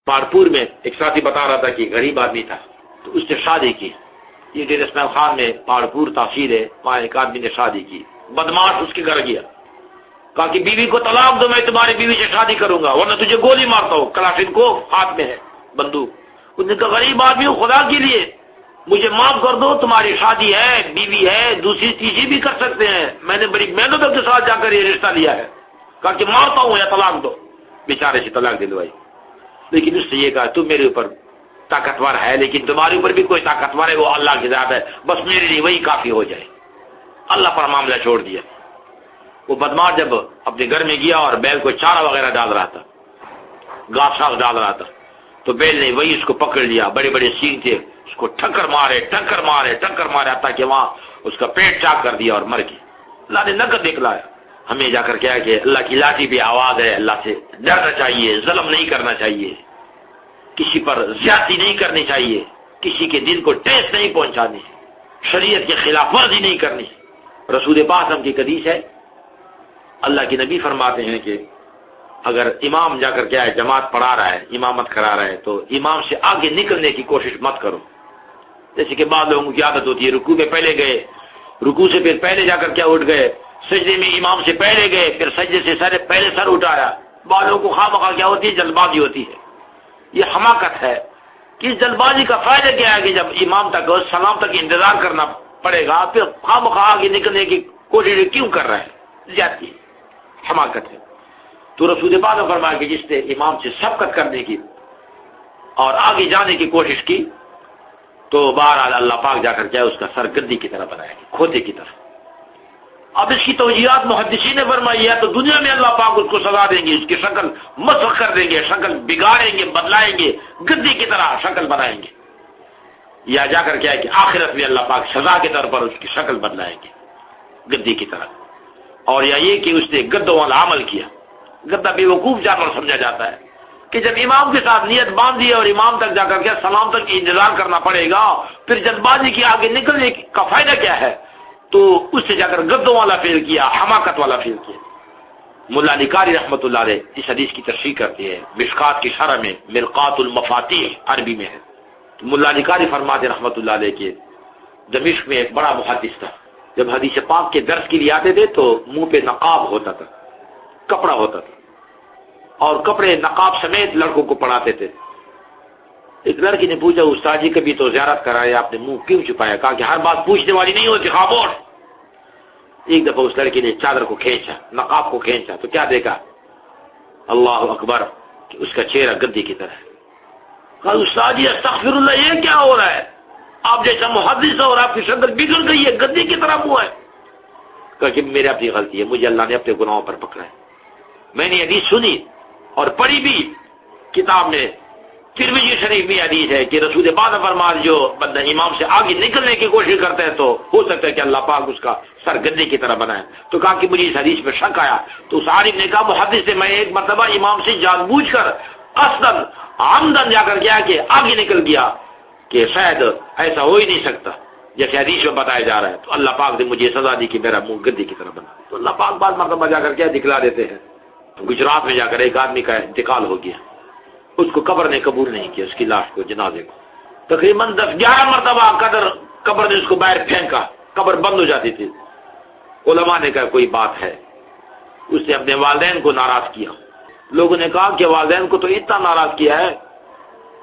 پہاڑپور میں ایک ساتھی بتا رہا تھا کہ غریب آدمی تھا تو اس نے شادی کی. یہ ڈیر اسماعیل خان میں پہاڑپور تحصیل ہے، وہاں ایک آدمی نے شادی کی. بدماش اس کے گھر گیا، کہا کہ بیوی کو طلاق دو، میں تمہاری بیوی سے شادی کروں گا ورنہ تجھے گولی مارتا ہوں. کلاشن کو ہاتھ میں ہے بندوق. اس نے کہا غریب آدمی ہوں، خدا کے لیے مجھے معاف کر دو، تمہاری شادی ہے، بیوی ہے، دوسری تیسری بھی کر سکتے ہیں، میں نے بڑی محنتوں کے ساتھ جا کر یہ رشتہ لیا ہے. کہا کہ مارتا ہوں یا طلاق دو. بیچارے سے طلاق دلوائی. لیکن اس سے یہ کہا تم میرے اوپر طاقتور ہے لیکن تمہارے اوپر بھی کوئی طاقتور ہے، وہ اللہ کی ذات ہے، بس میرے لیے وہی کافی ہو جائے. اللہ پر معاملہ چھوڑ دیا. وہ بدماش جب اپنے گھر میں گیا اور بیل کو چارہ وغیرہ ڈال رہا تھا، گھاس شاخ ڈال رہا تھا، تو بیل نے وہی اس کو پکڑ لیا. بڑے بڑے سینگ تھے، اس کو ٹھکر مارے حتیٰ کہ وہاں اس کا پیٹ چاک کر دیا اور مر گیا. اللہ نے نقد دکھلایا. ہمیں جا کر کیا کہ اللہ کی لاٹھی بھی آواز ہے، اللہ سے ڈرنا چاہیے، ظلم نہیں کرنا چاہیے، کسی پر زیادتی نہیں کرنی چاہیے، کسی کے دل کو ٹھیس نہیں پہنچانی، شریعت کے خلاف ورزی نہیں کرنی. رسول پاک کی حدیث ہے، اللہ کے نبی فرماتے ہیں کہ اگر امام جا کر کیا ہے جماعت پڑھا رہا ہے، امامت کرا رہا ہے، تو امام سے آگے نکلنے کی کوشش مت کرو. جیسے کہ بعض لوگوں کی عادت ہوتی ہے، رکوع میں پہلے گئے، رکوع سے پھر پہلے جا کر کیا اٹھ گئے، سجدے میں امام سے پہلے گئے، پھر سجدے سے پہلے سر اٹھایا. بعض لوگوں کو خواہ مخواہ کیا ہوتی ہے، جلد بازی ہوتی ہے. یہ حماقت ہے کہ اس جلد بازی کا فائدہ کیا ہے کہ جب امام تک سلام تک انتظار کرنا پڑے گا پھر خواہ مخواہ آگے نکلنے کی کوشش کیوں کر رہا ہے؟ زیادتی حماقت ہے. تو رسول پاک نے فرمایا کہ جس نے امام سے سبقت کرنے کی اور آگے جانے کی کوشش کی تو بہرحال اللہ پاک جا کر کیا اس کا سر گدی کی طرح بنائے گا، کھوتے کی طرح. اب اس کی توجیہات محدثین نے فرمائی ہے تو دنیا میں اللہ پاک اس کو سزا دیں گے، اس کی شکل مسخ کر دیں گے، شکل بگاڑیں گے، بدلائیں گے، گدی کی طرح شکل بنائیں گے. یا جا کر کیا ہے کہ آخرت میں اللہ پاک سزا کے طور پر اس کی شکل بدلائیں گے گدی کی طرح. اور یا یہ کہ اس نے گدوں والا عمل کیا. گدا بے وقوف جانور سمجھا جاتا ہے کہ جب امام کے ساتھ نیت باندھی اور امام تک جا کر کے سلام تک انتظار کرنا پڑے گا، پھر جلد بازی کی آگے نکلنے کا فائدہ کیا ہے؟ تو اس سے جا کر گدوں والا فعل کیا، حماقت والا فعل کیا. ملا علی قاری رحمۃ اللہ علیہ اس حدیث کی تشریح کرتے ہیں، مشکات کی شرح میں، مرقات المفاتیح عربی میں ہے. ملا علی قاری فرماتے رحمۃ اللہ علیہ کے دمشق میں ایک بڑا محدث تھا. جب حدیث پاک کے درس کے لیے آتے تھے تو منہ پہ نقاب ہوتا تھا، کپڑا ہوتا تھا، اور کپڑے نقاب سمیت لڑکوں کو پڑھاتے تھے. ایک لڑکی نے پوچھا استاد جی کبھی تو زیارت کرائے، آپ نے منہ کیوں چھپایا؟ کہا کہ ہر بات پوچھنے والی نہیں ہوتی، خاموش. ایک دفعہ اس لڑکی نے چادر کو کھینچا، نقاب کو کھینچا تو کیا دیکھا؟ اللہ اکبر، کہ اس کا چہرہ گدی کی طرح ہے. کہا استاد جی استغفر اللہ، یہ کیا ہو رہا ہے؟ آپ جیسا محدث اور آپ کی شکل بگڑ گئی ہے، گدی کی طرح منہ ہے. کہا کہ میرے اپنی غلطی ہے، مجھے اللہ نے اپنے گناہوں پر پکڑا ہے. میں نے حدیث سنی اور پڑھی بھی کتاب میں، ترمذی شریف میں حدیث ہے کہ رسول پاک نے فرمایا جو بندہ امام سے آگے نکلنے کی کوشش کرتا ہے تو ہو سکتا ہے کہ اللہ پاک اس کا سر گدے کی طرح بنائے. تو کہا کہ مجھے اس حدیث میں شک آیا. تو اس عالم نے کہا محدث سے میں ایک مرتبہ امام سے جان بوجھ کر قصدن عمدن جا کر کیا کہ آگے نکل گیا کہ شاید ایسا ہو ہی نہیں سکتا جیسے حدیث میں بتایا جا رہا ہے. تو اللہ پاک نے مجھے سزا دی کہ میرا منہ گدے کی طرح بنا. تو اللہ پاک بعض مرتبہ جا کر کیا دکھلا دیتے ہیں. گجرات میں جا کر ایک آدمی کا انتقال ہو گیا، اس کو قبر نے قبول نہیں کیا، اس کی لاش کو، جنازے کو. تقریباً 10-11 مرتبہ قبر نے اس کو باہر پھینکا، قبر بند ہو جاتی تھی. علماء نے کہا کوئی بات ہے. اس نے اپنے والدین کو ناراض کیا. لوگوں نے کہا کہ والدین کو تو اتنا ناراض کیا ہے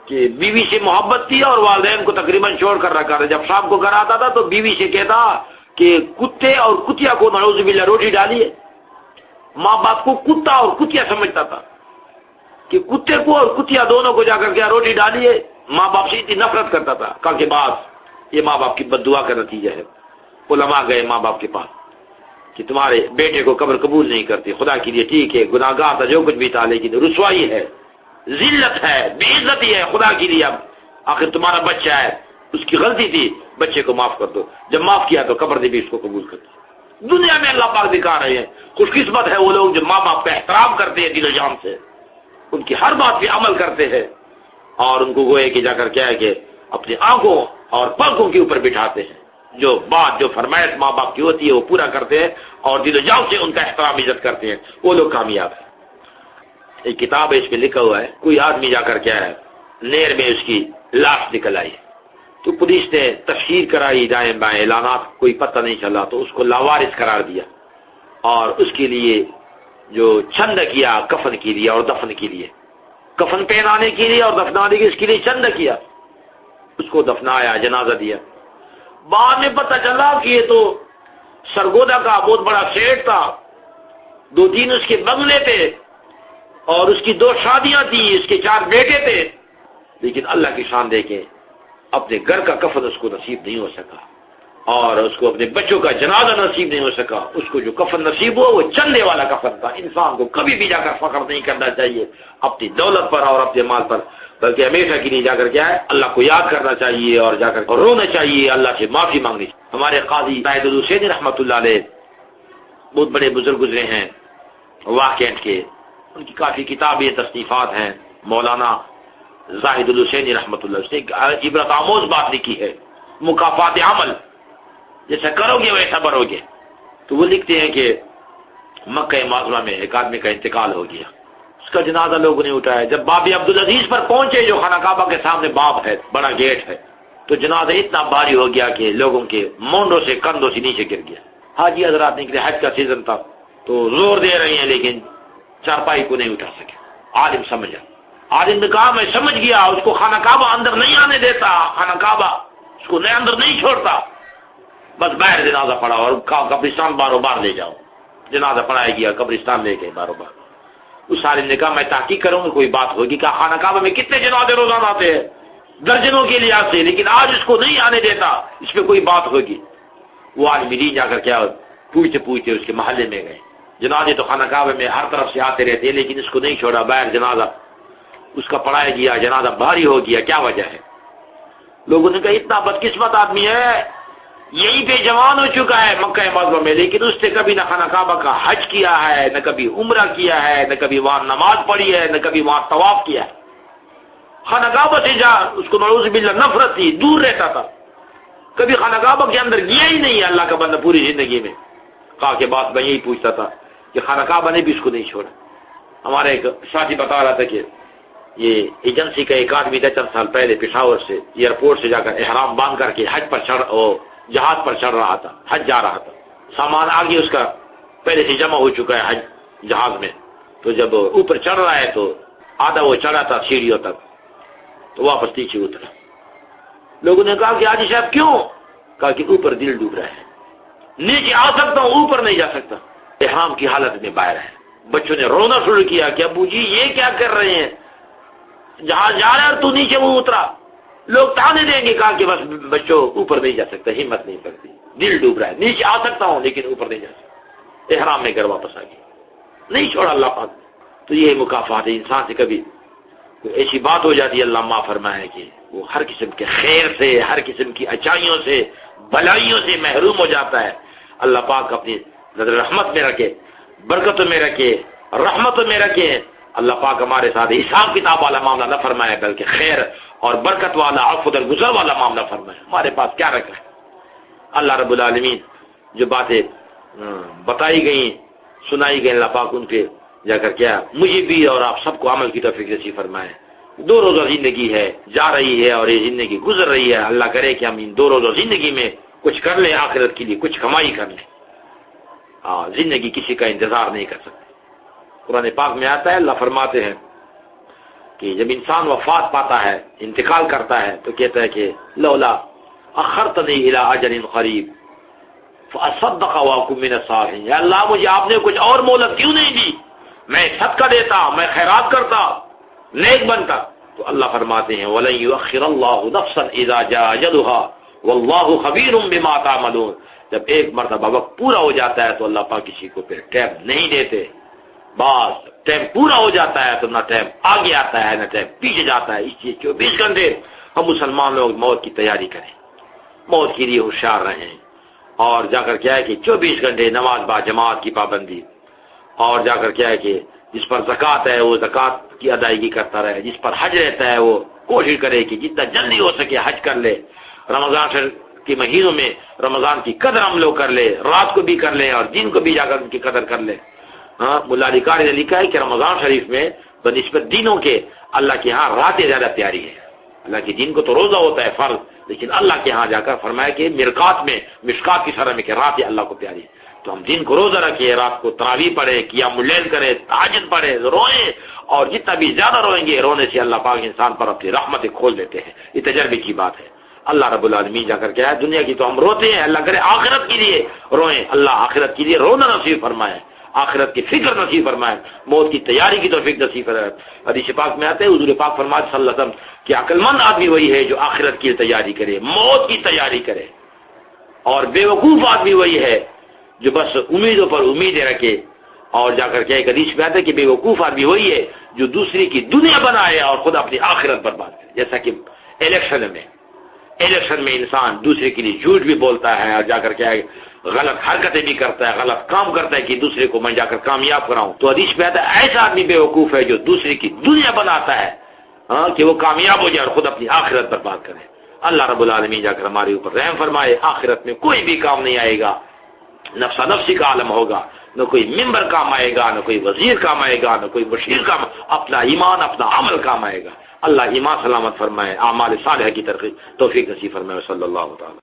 کہ بیوی سے محبت تھی اور والدین کو تقریباً چھوڑ کر رکھا تھا. جب شام کو گھر آتا تھا تو بیوی سے کہتا کہ کتے اور کتیا کو نعوذ باللہ روٹی ڈالیے. ماں باپ کو کتا اور کتیا سمجھتا تھا کہ کتے کو اور کتیا دونوں کو جا کر کے روٹی ڈالیے. ماں باپ سے اتنی نفرت کرتا تھا. کہا کہ بات یہ ماں باپ کی بد دعا کا نتیجہ ہے. علماء گئے ماں باپ کے پاس کہ تمہارے بیٹے کو قبر قبول نہیں کرتی، خدا کے لیے ٹھیک ہے گناہگار تھا جو کچھ بھی تھا لیکن رسوائی ہے، ذلت ہے، بے عزتی ہے، خدا کے لیے اب آخر تمہارا بچہ ہے، اس کی غلطی تھی، بچے کو معاف کر دو. جب معاف کیا تو قبر نے بھی اس کو قبول کر دیا. دنیا میں اللہ پاک دکھا رہے ہیں خوش قسمت ہے وہ لوگ جو ماں باپ کا احترام کرتے ہیں دل و جان سے، ان کی ہر بات پہ عمل کرتے ہیں اور ان کو گوئے کہ جا کر کیا ہے کہ اپنی آنکھوں اور پلکوں کے اوپر بٹھاتے ہیں. جو بات جو فرمائش ماں باپ کی ہوتی ہے وہ پورا کرتے ہیں اور دل و جان سے ان کا احترام عزت کرتے ہیں، وہ لوگ کامیاب ہیں. ایک کتاب ہے، اس پہ لکھا ہوا ہے کوئی آدمی جا کر کیا ہے نہر میں اس کی لاش نکل آئی، تو پولیس نے تفسیر کرائی دائیں بائیں، اعلانات، کوئی پتہ نہیں چلا، تو اس کو لاوارث قرار دیا اور اس کے لیے جو چند کیا کفن کے لیے اور دفن کے لیے، کفن پہنانے کے لیے اور دفنانے کے اس کے لیے چند کیا، اس کو دفنایا، جنازہ دیا۔ بعد میں پتہ چلا کہ یہ تو سرگودا کا بہت بڑا سیٹ تھا، 2-3 اس کے بنگلے تھے اور اس کی 2 شادیاں تھیں، اس کے 4 بیٹے تھے، لیکن اللہ کی شان دیکھیں اپنے گھر کا کفن اس کو نصیب نہیں ہو سکا اور اس کو اپنے بچوں کا جنازہ نصیب نہیں ہو سکا۔ اس کو جو کفن نصیب ہوا وہ چندے والا کفن تھا۔ انسان کو کبھی بھی جا کر فخر نہیں کرنا چاہیے اپنی دولت پر اور اپنے مال پر، بلکہ ہمیشہ کے لیے جا کر کیا ہے اللہ کو یاد کرنا چاہیے اور جا کر رونا چاہیے، اللہ سے معافی مانگنی چاہیے۔ ہمارے قاضی زاہد الحسینی رحمۃ اللہ علیہ بہت بڑے بزرگ گزرے ہیں واقعات کے، ان کی کافی کتابیں تصنیفات ہیں۔ مولانا زاہد الحسینی رحمۃ اللہ، اس نے عبرت آموز بات لکھی ہے، مکافات عمل، جیسا کرو گے ویسا بھرو گے۔ تو وہ لکھتے ہیں کہ مکہ معظمہ میں ایک آدمی کا انتقال ہو گیا، اس کا جنازہ لوگوں نے اٹھایا۔ جب باب عبدالعزیز پر پہنچے جو خانہ کعبہ کے سامنے باب ہے، بڑا گیٹ ہے، تو جنازہ اتنا بھاری ہو گیا کہ لوگوں کے مونڈوں سے کندھوں سے نیچے گر گیا۔ حاجی حضرات نکلے، حج کا سیزن تھا، تو زور دے رہے ہیں لیکن چارپائی کو نہیں اٹھا سکے۔ عالم سمجھا، عالم نے کہا میں سمجھ گیا، اس کو خانہ کعبہ اندر نہیں آنے دیتا، خانہ کعبہ اس کو اندر نہیں چھوڑتا، بس باہر جنازہ پڑا اور قبرستان بارو بار لے جاؤ۔ جنازہ پڑھایا گیا، قبرستان لے گئے بارو بار۔ اس عالم نے کہا میں تحقیق کروں گا، کوئی بات ہوگی۔ کہا خانہ کعبہ میں کتنے جنازے روزانہ آتے ہیں؟ درجنوں کے لیے آتے، لیکن آج اس کو نہیں آنے دیتا، اس پہ کوئی بات ہوگی۔ وہ عالم جا کر کیا پوچھتے اس کے محلے میں گئے۔ جنازے تو خانہ کعبہ میں ہر طرف سے آتے رہتے ہیں، لیکن اس کو نہیں چھوڑا، باہر جنازہ اس کا پڑھایا گیا، جنازہ بھاری ہو گیا، کیا وجہ ہے؟ لوگوں نے کہا اتنا بدقسمت آدمی ہے، یہیں پہ جوان ہو چکا ہے مکہ معظمہ میں، لیکن اس نے کبھی نہ خانہ کعبہ کا حج کیا ہے، نہ کبھی عمرہ کیا ہے، نہ کبھی وہاں نماز پڑھی ہے، نہ کبھی وہاں طواف کیا ہے۔ خانہ کعبہ سے جا اس کو نعوذ باللہ نفرت تھی، دور رہتا تھا، کبھی خانہ کعبہ کے اندر گیا ہی نہیں ہے اللہ کا بندہ پوری زندگی میں۔ کہا کہ بات میں یہی پوچھتا تھا کہ خانہ کعبہ نے بھی اس کو نہیں چھوڑا۔ ہمارے ایک ساتھی بتا رہا تھا کہ یہ ایجنسی کا ایک آدمی تھا چند سال پہلے پشاور سے ایئرپورٹ سے جا کر احرام باندھ کر کے حج پر جہاز پر چڑھ رہا تھا، حج جا رہا تھا، سامان آگے اس کا پہلے سے جمع ہو چکا ہے حج جہاز میں، تو جب اوپر چڑھ رہا ہے تو آدھا وہ چڑھا تھا سیڑھیوں تک، تو واپس نیچے اترا۔ لوگوں نے کہا کہ حاجی صاحب کیوں؟ کہا کہ اوپر دل ڈوب رہا ہے، نیچے آ سکتا ہوں اوپر نہیں جا سکتا، احرام کی حالت میں باہر ہے۔ بچوں نے رونا شروع کیا کہ ابو جی یہ کیا کر رہے ہیں، جہاز جا رہا ہے اور تو نیچے وہ اترا، لوگ تانے دیں گے۔ کہا کہ بس بچوں اوپر نہیں جا سکتا، ہمت نہیں پڑتی، دل ڈوب رہا ہے، نیچے آ سکتا ہوں لیکن اوپر نہیں جا سکتا۔ احرام میں گھر واپس آ گیا، نہیں چھوڑا اللہ پاک۔ تو یہ مکافات ہے، انسان سے کبھی کوئی ایسی بات ہو جاتی ہے اللہ معاف فرمائے کہ وہ ہر قسم کے خیر سے، ہر قسم کی اچائیوں سے، بھلائیوں سے محروم ہو جاتا ہے۔ اللہ پاک اپنی نظر رحمت میں رکھے، برکتوں میں رکھے، رحمتوں میں رکھے۔ اللہ پاک ہمارے ساتھ حساب کتاب والا معاملہ نہ فرمائے، بلکہ خیر اور برکت والا، عفو درگزر والا معاملہ فرمائے۔ ہمارے پاس کیا رکھا ہے؟ اللہ رب العالمین جو باتیں بتائی گئیں، سنائی گئیں، اللہ پاک ان پہ جا کر کیا مجھے بھی اور آپ سب کو عمل کی توفیق نصیب فرمائے۔ 2 روزہ زندگی ہے، جا رہی ہے اور یہ زندگی گزر رہی ہے، اللہ کرے کہ ہم ان 2 روزہ زندگی میں کچھ کر لیں، آخرت کے لیے کچھ کمائی کر لیں۔ زندگی کسی کا انتظار نہیں کر سکتے۔ قرآن پاک میں آتا ہے، اللہ فرماتے ہیں کہ جب انسان وفات پاتا ہے، انتقال کرتا ہے، تو کہتا ہے کہ لولا اخرتنی الی اجل قریب فاصدق واکن من الصالحین، یا اللہ مجھے آپ نے کچھ اور مہلت کیوں نہیں دی، میں صدقہ دیتا، میں خیرات کرتا، نیک بنتا۔ تو اللہ فرماتے ہیں وَلَن يُؤَخِّرَ اللَّهُ نَفْسًا إِذَا جَاءَ أَجَلُهَا وَاللَّهُ خَبِيرٌ بِمَا تَعْمَلُونَ۔ جب ایک مرتبہ وقت پورا ہو جاتا ہے تو اللہ پاک کسی کو پھر ٹائم نہیں دیتے، بس ٹائم پورا ہو جاتا ہے تو نہ ٹائم آگے آتا ہے نہ ٹائم پیچھے جاتا ہے۔ اس لیے 24 گھنٹے ہم مسلمان لوگ موت کی تیاری کریں، موت کے لیے ہوشیار رہیں، اور جا کر کیا ہے کہ 24 گھنٹے نماز با جماعت کی پابندی، اور جا کر کیا ہے کہ جس پر زکوٰۃ ہے وہ زکوٰۃ کی ادائیگی کرتا رہے، جس پر حج رہتا ہے وہ کوشش کرے کہ جتنا جلدی ہو سکے حج کر لے۔ رمضان کے مہینوں میں رمضان کی قدر ہم لوگ کر لے، رات کو بھی کر لیں اور دن کو بھی جا کر ان کی قدر کر لیں۔ ملا علی قاری نے لکھا ہے کہ رمضان شریف میں بنسبت دینوں کے اللہ کے ہاں راتیں زیادہ پیاری ہیں. اللہ کے دین کو تو روزہ ہوتا ہے فرض، لیکن اللہ کے ہاں جا کر فرمایا کہ مرکات میں، مشکات کی شرح میں کہ راتیں اللہ کو پیاری ہے. تو ہم دن کو روزہ رکھیں، رات کو تراویح پڑھیں، قیام اللیل کریں، تہجد پڑھیں، روئیں، اور جتنا بھی زیادہ روئیں گے رونے سے اللہ پاک انسان پر اپنی رحمتیں کھول دیتے ہیں. یہ تجربے کی بات ہے. اللہ رب العالمین جا کر کیا ہے، دنیا کی تو ہم روتے ہیں، اللہ کرے آخرت کے لیے روئیں، اللہ آخرت کے لیے رونا نصیب فرمائے، آخرت کی فکر نصیب فرمائے، موت کی تیاری کی توفیق نصیب فرمائے. حدیث پاک میں آتے ہیں حضور پاک فرماتے صلی اللہ علیہ وسلم کہ عقل مند آدمی وہی ہے جو آخرت کی تیاری کرے، موت کی تیاری کرے، اور بے وقوف آدمی وہی ہے جو بس امیدوں پر امیدیں رکھے. اور جا کر کے ایک حدیث میں آتا ہے کہ بے وقوف آدمی وہی ہے جو دوسری کی دنیا بنائے اور خود اپنی آخرت برباد کرے. جیسا کہ الیکشن میں انسان دوسرے کے لیے جھوٹ بھی بولتا ہے اور جا کر کے غلط حرکتیں بھی کرتا ہے، غلط کام کرتا ہے کہ دوسرے کو میں جا کر کامیاب کراؤں. تو حدیث میں آتا ہے ایسا آدمی بے وقوف ہے جو دوسرے کی دنیا بناتا ہے کہ وہ کامیاب ہو جائے اور خود اپنی آخرت برباد کرے. اللہ رب العالمین جا کر ہمارے اوپر رحم فرمائے. آخرت میں کوئی بھی کام نہیں آئے گا، نفسا نفسی کا عالم ہوگا، نہ کوئی ممبر کام آئے گا، نہ کوئی وزیر کام آئے گا، نہ کوئی مشیر کام، اپنا ایمان اپنا عمل کام آئے گا. اللہ ایمان سلامت فرمائے، اعمال صالحہ کی توفیق نصیب فرمائے. صلی اللہ تعالی